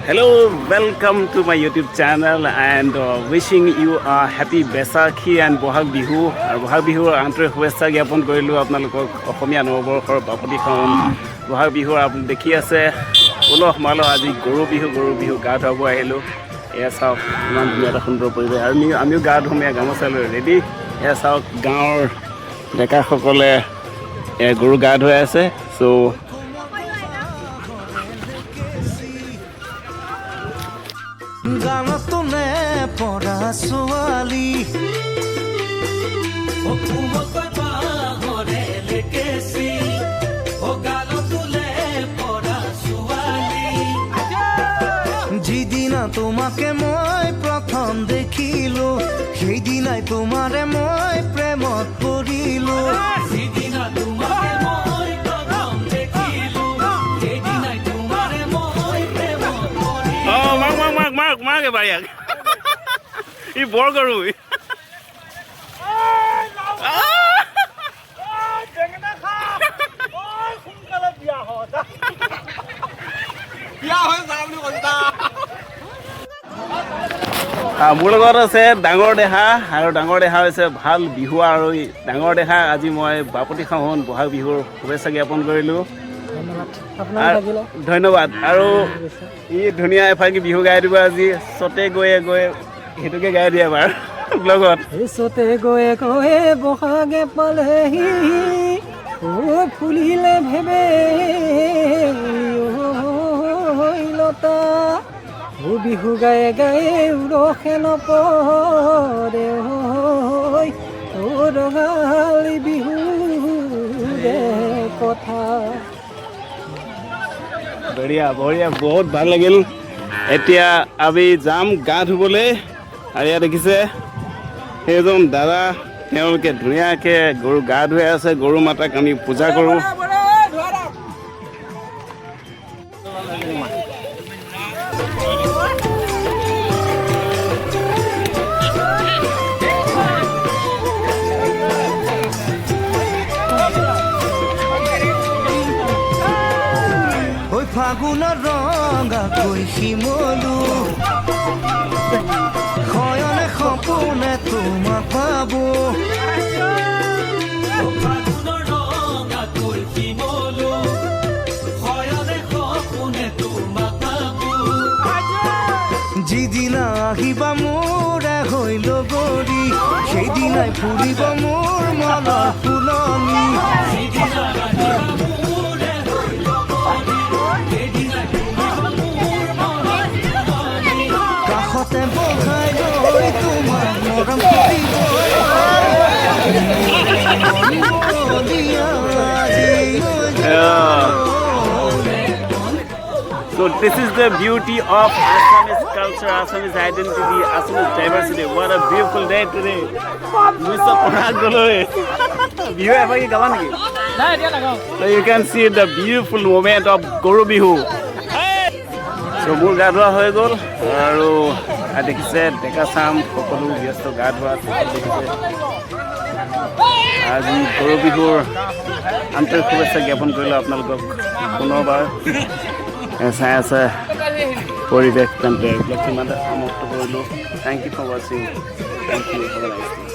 Hello, welcome to my YouTube channel and wishing you a happy Baisakhi and Bohag Bihu. Bohag Bihu আন্তৰিক শুভেচ্ছা জ্ঞাপন কৰিলোঁ আপোনালোকক অসমীয়া নৱবৰ্ষৰ বাপতিখন বহাগ বিহু আপুনি দেখি আছে উলহ মালহ আজি গৰু বিহু গা ধুৱাব আহিলোঁ এয়া চাওক ইমান ধুনীয়া এটা সুন্দৰ পৰিৱেশ আৰু আমিও গা ধুমীয়া গামোচা লৈ ৰেডি এয়া চাওক গাঁৱৰ ডেকাসকলে গৰু গা ধুৱাই আছে চ' গানতো নে পঢ়া ছোৱালী যিদিনা তোমাকে মই প্ৰথম দেখিলো সেইদিনাই তোমাৰে মই প্ৰেমত পৰিলো Mark Bayak. He burger. মোৰ লগত আছে ডাঙৰ দেহা আৰু ডাঙৰ দেহা হৈছে ভাল বিহু আৰু ডাঙৰ দেহা আজি মই বাপতিখন বহাগ বিহুৰ শুভেচ্ছা জ্ঞাপন কৰিলোঁ ধন্যবাদ আৰু ই ধুনীয়া এফাকি বিহু গাই দিব আজি চতে গৈ সেইটোকে গাই দিয়ে এবাৰ ব্লগত চতে গৈ বহাগে পালেহি ফুলিলে ভেবে লতা বিহু গায়ে উৰখে নপৰে ৰঙালী বিহু কথা বঢ়িয়া বহুত ভাল লাগিল এতিয়া আমি যাম গা ধুবলৈ আৰু ইয়াত দেখিছে সেইজন দাদা তেওঁলোকে ধুনীয়াকৈ গৰু গা ধুৱাই আছে গৰু মাতাক আমি পূজা কৰোঁ ফাগুনৰ ৰঙাকৈ শিমলু শয়নে সপোনে তোমাক পাবো যিদিনা আহিবা মোৰ হৈ লগৰী সেইদিনাই ফুলিব মোৰ মনৰ ফুলনি কাষতে বহাই লৈ তোমাক মৰম কৰিব So this is the beauty of Assamese culture, Assamese identity, Assamese diversity. What a beautiful day today. Mr. Paragoloi. Bihu ever ki gawa naki? So you can see the beautiful moment of Guru Bihu. So মোৰ গা ধোৱা হৈ গ'ল আৰু দেখিছে ডেকা চাম সকলো ব্যস্ত গা ধোৱা দেখিছে আজি গৰু বিহুৰ আন্তৰিক শুভেচ্ছা জ্ঞাপন কৰিলোঁ আপোনালোকক পুনৰবাৰ চাই আছে পৰিৱেশ তেন্তে এইবিলাক ইমানতে সমাপ্ত কৰিলোঁ থেংক ইউ ফৰ ৱাচিং থেংক ইউ ফৰ লাইফ